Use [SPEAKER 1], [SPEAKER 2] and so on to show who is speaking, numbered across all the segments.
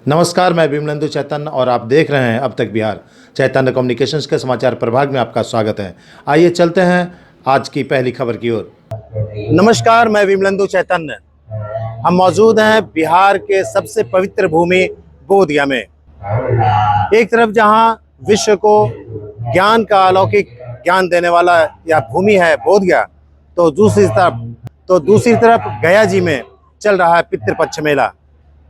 [SPEAKER 1] नमस्कार, मैं विमलेंदु चैतन्य और आप देख रहे हैं अब तक बिहार। चैतन्य कम्युनिकेशंस के समाचार प्रभाग में आपका स्वागत है। आइए चलते हैं आज की पहली खबर की ओर। नमस्कार, मैं विमलेंदु चैतन्य। हम मौजूद हैं बिहार के सबसे पवित्र भूमि बोधगया में। एक तरफ जहां विश्व को ज्ञान का अलौकिक ज्ञान देने वाला यह भूमि है बोधगया, तो दूसरी तरफ गया जी में चल रहा है पितृपक्ष मेला।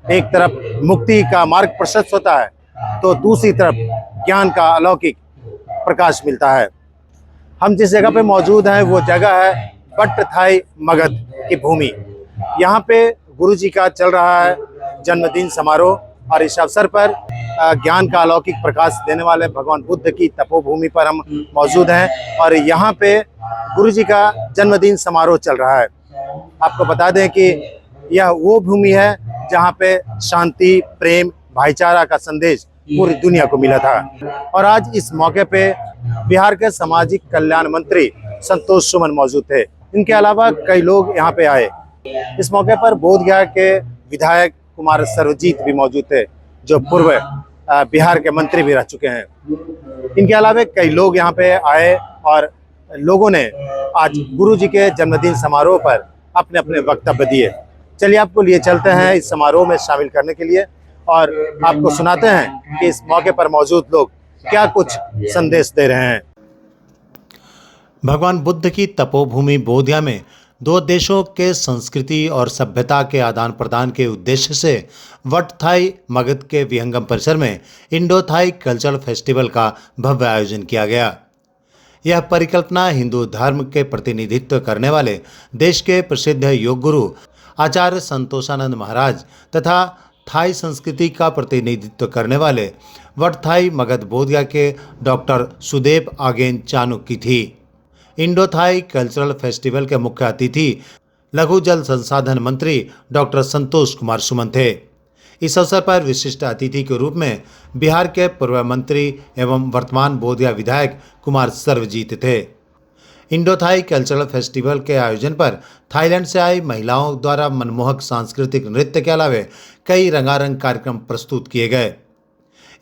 [SPEAKER 1] एक तरफ मुक्ति का मार्ग प्रशस्त होता है, तो दूसरी तरफ ज्ञान का अलौकिक प्रकाश मिलता है। हम जिस जगह पे मौजूद हैं वो जगह है बट्टथाई मगध की भूमि। यहाँ पे गुरु जी का चल रहा है जन्मदिन समारोह और इस अवसर पर ज्ञान का अलौकिक प्रकाश देने वाले भगवान बुद्ध की तपोभूमि पर हम मौजूद हैं और यहाँ पे गुरु जी का जन्मदिन समारोह चल रहा है। आपको बता दें कि यह वो भूमि है जहाँ पे शांति, प्रेम, भाईचारा का संदेश पूरी दुनिया को मिला था। और आज इस मौके पे बिहार के सामाजिक कल्याण मंत्री संतोष सुमन मौजूद थे। इनके अलावा कई लोग यहाँ पे आए। इस मौके पर बोधगया के विधायक कुमार सर्वजीत भी मौजूद थे, जो पूर्व बिहार के मंत्री भी रह चुके हैं। इनके अलावा कई लोग यहाँ पे आए और लोगों ने आज गुरु जी के जन्मदिन समारोह पर अपने अपने वक्तव्य दिए। चलिए आपको लिए चलते हैं इस समारोह में शामिल करने के लिए और आपको सुनाते हैं कि इस मौके पर मौजूद लोग क्या कुछ संदेश दे रहे हैं। भगवान बुद्ध की तपोभूमि बोधगया में दो देशों के संस्कृति और सभ्यता के आदान प्रदान के उद्देश्य से बट्टथाई मगध के विहंगम परिसर में इंडो थाई कल्चरल फेस्टिवल का भव्य आयोजन किया गया। यह परिकल्पना हिंदू धर्म के प्रतिनिधित्व करने वाले देश के प्रसिद्ध योग गुरु आचार्य संतोषानंद महाराज तथा थाई संस्कृति का प्रतिनिधित्व करने वाले बट्टथाई मगध बोधगया के डॉक्टर सुदेव आगेन चानुक की थी। इंडो थाई कल्चरल फेस्टिवल के मुख्य अतिथि लघु जल संसाधन मंत्री डॉक्टर संतोष कुमार सुमन थे। इस अवसर पर विशिष्ट अतिथि के रूप में बिहार के पूर्व मंत्री एवं वर्तमान बोधगया विधायक कुमार सर्वजीत थे। इंडो थाई कल्चरल फेस्टिवल के आयोजन पर थाईलैंड से आई महिलाओं द्वारा मनमोहक सांस्कृतिक नृत्य के अलावा कई रंगारंग कार्यक्रम प्रस्तुत किए गए।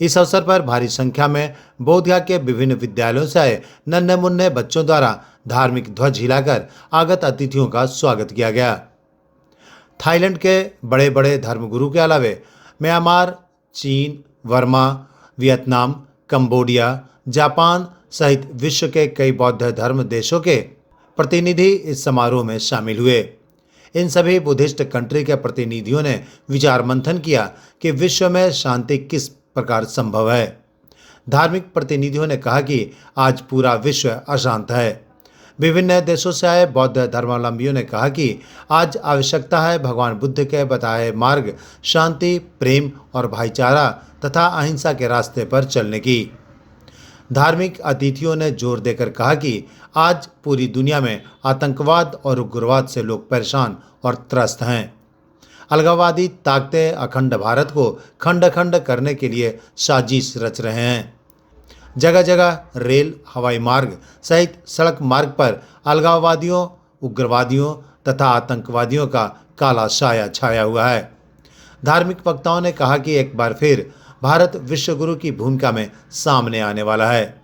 [SPEAKER 1] इस अवसर पर भारी संख्या में बोधगया के विभिन्न विद्यालयों से आए नन्हे मुन्ने बच्चों द्वारा धार्मिक ध्वज हिलाकर आगत अतिथियों का स्वागत किया गया। थाईलैंड के बड़े बड़े धर्मगुरु के अलावा म्यांमार, चीन, वर्मा, वियतनाम, कंबोडिया, जापान सहित विश्व के कई बौद्ध धर्म देशों के प्रतिनिधि इस समारोह में शामिल हुए। इन सभी बुद्धिस्ट कंट्री के प्रतिनिधियों ने विचार मंथन किया कि विश्व में शांति किस प्रकार संभव है। धार्मिक प्रतिनिधियों ने कहा कि आज पूरा विश्व अशांत है। विभिन्न देशों से आए बौद्ध धर्मावलंबियों ने कहा कि आज आवश्यकता है भगवान बुद्ध के बताए मार्ग शांति, प्रेम और भाईचारा तथा अहिंसा के रास्ते पर चलने की। धार्मिक अतिथियों ने जोर देकर कहा कि आज पूरी दुनिया में आतंकवाद और उग्रवाद से लोग परेशान और त्रस्त हैं। अलगाववादी ताकतें अखंड भारत को खंड खंड करने के लिए साजिश रच रहे हैं। जगह जगह रेल, हवाई मार्ग सहित सड़क मार्ग पर अलगाववादियों, उग्रवादियों तथा आतंकवादियों का काला साया छाया हुआ है। धार्मिक वक्ताओं ने कहा कि एक बार फिर भारत विश्वगुरु की भूमिका में सामने आने वाला है।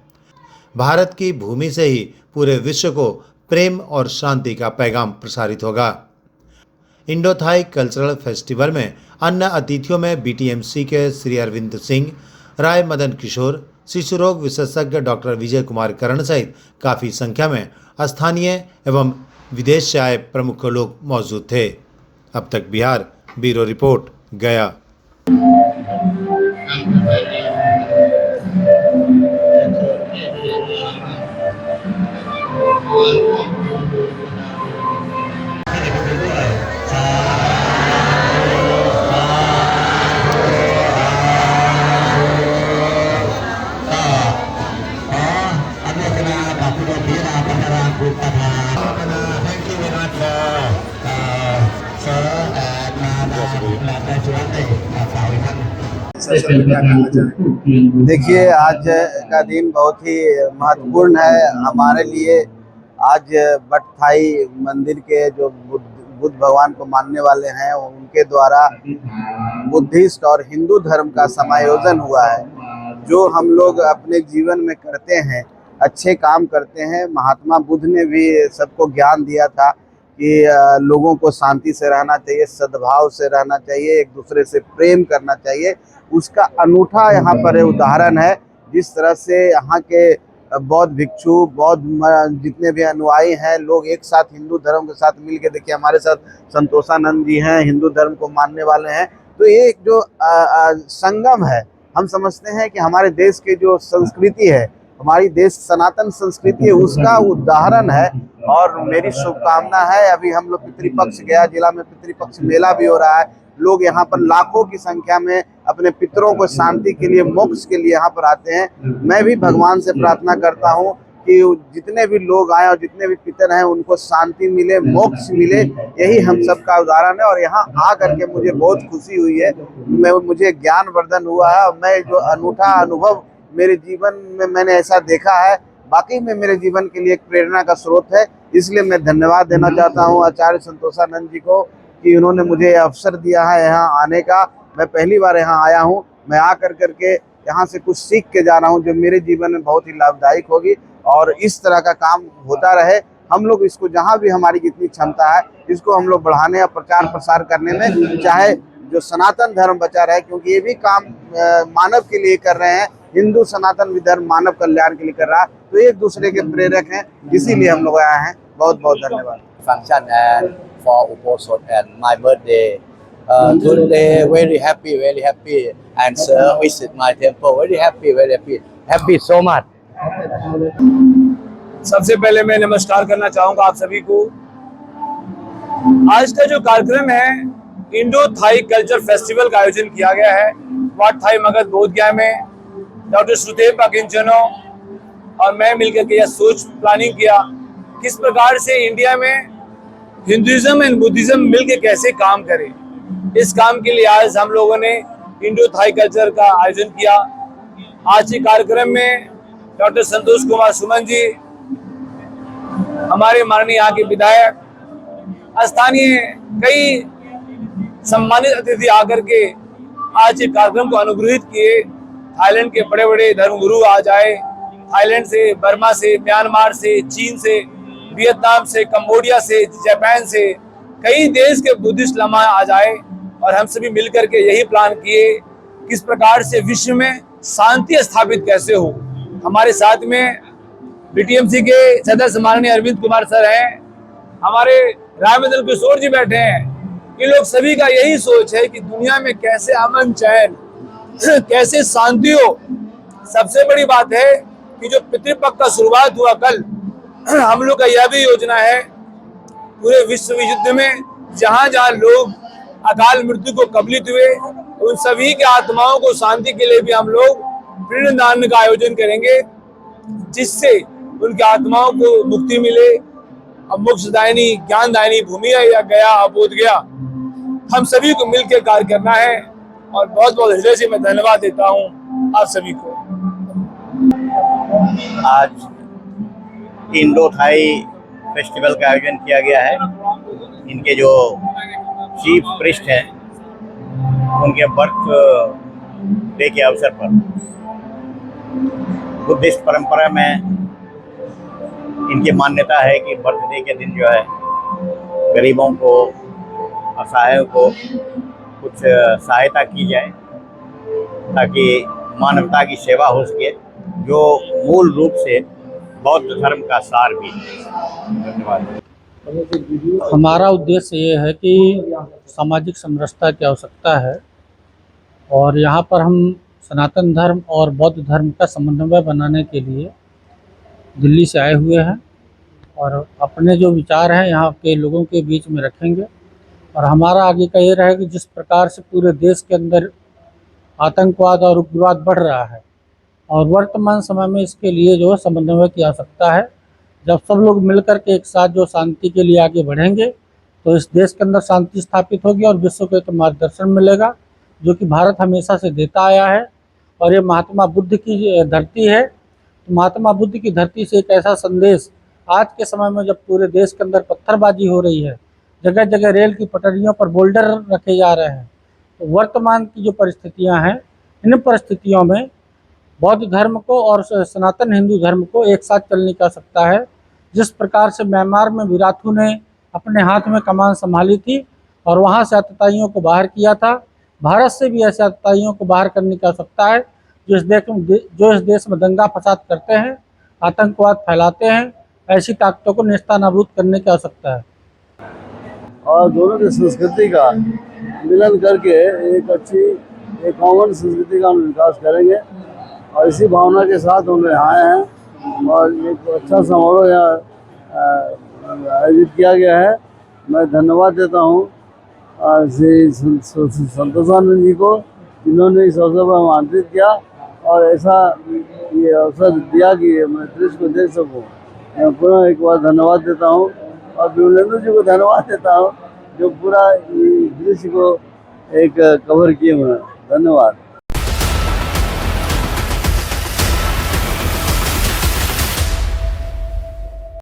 [SPEAKER 1] भारत की भूमि से ही पूरे विश्व को प्रेम और शांति का पैगाम प्रसारित होगा। इंडो थाई कल्चरल फेस्टिवल में अन्य अतिथियों में बीटीएमसी के श्री अरविंद सिंह, राय मदन किशोर, शिशु रोग विशेषज्ञ डॉक्टर विजय कुमार करण सहित काफ़ी संख्या में स्थानीय एवं विदेश से आए प्रमुख लोग मौजूद थे। अब तक बिहार ब्यूरो रिपोर्ट, गया।
[SPEAKER 2] देखिए, आज का दिन बहुत ही महत्वपूर्ण है हमारे लिए। आज बट्टथाई मंदिर के जो बुद्ध भगवान को मानने वाले हैं, उनके द्वारा बुद्धिस्ट और हिंदू धर्म का समायोजन हुआ है। जो हम लोग अपने जीवन में करते हैं, अच्छे काम करते हैं। महात्मा बुद्ध ने भी सबको ज्ञान दिया था कि लोगों को शांति से रहना चाहिए, सद्भाव से रहना चाहिए, एक दूसरे से प्रेम करना चाहिए। उसका अनूठा यहाँ पर उदाहरण है। जिस तरह से यहाँ के बौद्ध भिक्षु, बौद्ध जितने भी अनुयायी हैं, लोग एक साथ हिंदू धर्म के साथ मिलके, देखिए हमारे साथ संतोषानंद जी हैं, हिंदू धर्म को मानने वाले हैं। तो ये एक जो संगम है, हम समझते हैं कि हमारे देश की जो संस्कृति है, हमारी देश सनातन संस्कृति है, उसका उदाहरण है। और मेरी शुभकामना है, अभी हम लोग पितृपक्ष गया जिला में पितृपक्ष मेला भी हो रहा है। लोग यहाँ पर लाखों की संख्या में अपने पितरों को शांति के लिए, मोक्ष के लिए यहाँ पर आते हैं। मैं भी भगवान से प्रार्थना करता हूँ कि जितने भी लोग आए और जितने भी पितर हैं, उनको शांति मिले, मोक्ष मिले, यही हम सबका उदाहरण है। और यहाँ आ करके मुझे बहुत खुशी हुई है, मुझे ज्ञानवर्धन हुआ है। और मैं जो अनूठा अनुभव मेरे जीवन में मैंने ऐसा देखा है, वाकई में मेरे जीवन के लिए एक प्रेरणा का स्रोत है। इसलिए मैं धन्यवाद देना चाहता हूँ आचार्य संतोषानंद जी को कि उन्होंने मुझे अवसर दिया है यहाँ आने का। मैं पहली बार यहाँ आया हूँ। मैं आकर करके यहाँ से कुछ सीख के जा रहा हूँ जो मेरे जीवन में बहुत ही लाभदायक होगी। और इस तरह का काम होता रहे। हम लोग इसको, जहाँ भी हमारी जितनी क्षमता है, इसको हम लोग बढ़ाने और प्रचार प्रसार करने में, चाहे जो सनातन धर्म बचा रहे, क्योंकि ये भी काम मानव के लिए कर रहे हैं। हिंदू सनातन भी धर्म मानव कल्याण के लिए कर रहा है। तो एक दूसरे के प्रेरक हैं, इसीलिए हम लोग आए हैं। बहुत बहुत धन्यवाद।
[SPEAKER 3] Function and for Uposot and my birthday. Today very happy and visit my temple very happy so much.
[SPEAKER 4] सबसे पहले मैं नमस्कार करना चाहूंगा आप सभी को। आज का जो कार्यक्रम है, इंडो थाई कल्चर फेस्टिवल का आयोजन किया गया है वाट थाई मगध बोधगया में। डॉक्टर श्रुदेव पाकिंचनो और मैं मिलकर के यह सोच प्लानिंग किया किस प्रकार से इंडिया में हिंदुइज्म एंड बुद्धिज्म मिलकर कैसे काम करे। इस काम के लिए आज हम लोगों ने इंडो थाई कल्चर का आयोजन किया। आज के कार्यक्रम में डॉक्टर संतोष कुमार सुमन जी, हमारे माननीय यहाँ के विधायक, स्थानीय कई सम्मानित अतिथि आकर के आज के कार्यक्रम को अनुग्रहित किए। थाईलैंड के बड़े बड़े धर्मगुरु आज आए, थाईलैंड से, बर्मा से, म्यांमार से, चीन से, वियतनाम से, कंबोडिया से, जापान से, कई देश के बुद्धिस्ट लमा आज आए। और हम सभी मिलकर के यही प्लान किए किस प्रकार से विश्व में शांति स्थापित कैसे हो। हमारे साथ में बीटीएमसी के सदस्य माननीय अरविंद कुमार सर हैं, हमारे रामचंद्र किशोर जी बैठे हैं। ये लोग सभी का यही सोच है कि दुनिया में कैसे अमन चैन, कैसे शांति हो। सबसे बड़ी बात है कि जो पितृपक्ष का शुरुआत हुआ कल, हम लोग का यह भी योजना है पूरे विश्व युद्ध में जहां जहां लोग अकाल मृत्यु को कबलित हुए, उन सभी के आत्माओं को शांति के लिए भी हम लोग पिंडदान का आयोजन करेंगे, जिससे उनकी आत्माओं को मुक्ति मिले। अब मोक्षदायिनी, ज्ञानदायिनी भूमि है या गया, बोध गया, हम सभी को मिलकर कार्य करना है। और बहुत बहुत हृदय से मैं धन्यवाद देता हूँ आप सभी को।
[SPEAKER 3] आज इंडो थाई फेस्टिवल का आयोजन किया गया है। इनके जो चीफ प्रीस्ट हैं, उनके बर्थ डे के अवसर पर बुद्धिस्ट परंपरा में इनकी मान्यता है कि बर्थडे के दिन जो है गरीबों को, असहायों को कुछ सहायता की जाए ताकि मानवता की सेवा हो सके, जो मूल रूप से बौद्ध धर्म का सार भी है। धन्यवाद।
[SPEAKER 5] हमारा उद्देश्य ये है कि सामाजिक समरसता की आवश्यकता है और यहाँ पर हम सनातन धर्म और बौद्ध धर्म का समन्वय बनाने के लिए दिल्ली से आए हुए हैं और अपने जो विचार हैं यहाँ के लोगों के बीच में रखेंगे। और हमारा आगे का ये रहेगा कि जिस प्रकार से पूरे देश के अंदर आतंकवाद और उग्रवाद बढ़ रहा है और वर्तमान समय में इसके लिए जो समन्वय की आवश्यकता है। जब सब लोग मिलकर के एक साथ जो शांति के लिए आगे बढ़ेंगे तो इस देश के अंदर शांति स्थापित होगी और विश्व को एक मार्गदर्शन मिलेगा जो कि भारत हमेशा से देता आया है। और ये महात्मा बुद्ध की धरती है, तो महात्मा बुद्ध की धरती से एक ऐसा संदेश आज के समय में जब पूरे देश के अंदर पत्थरबाजी हो रही है, जगह जगह रेल की पटरियों पर बोल्डर रखे जा रहे हैं। तो वर्तमान की जो परिस्थितियां हैं, इन परिस्थितियों में बौद्ध धर्म को और सनातन हिंदू धर्म को एक साथ चलने की आवश्यकता है। जिस प्रकार से म्यांमार में विराथू ने अपने हाथ में कमान संभाली थी और वहां से आतताइयों को बाहर किया था, भारत से भी ऐसे आतताइयों को बाहर करने की आवश्यकता है जो इस देश में दंगा फसाद करते हैं, आतंकवाद फैलाते हैं। ऐसी ताकतों को नेस्तनाबूद करने की आवश्यकता है।
[SPEAKER 6] और दोनों की संस्कृति का मिलन करके एक कॉमन संस्कृति का हम विकास करेंगे। और इसी भावना के साथ हम यहाँ आए हैं और एक अच्छा समारोह यहाँ आयोजित किया गया है। मैं धन्यवाद देता हूँ श्री संतोषानंद जी को, जिन्होंने इस अवसर पर आमंत्रित किया और ऐसा ये अवसर दिया कि मैं दृश्य को देख सकूँ। मैं पुनः एक बार धन्यवाद देता हूँ और विमलेंदु जी को धन्यवाद देता हूँ जो पूरा दृश्य को एक कवर किए हुए हैं। धन्यवाद।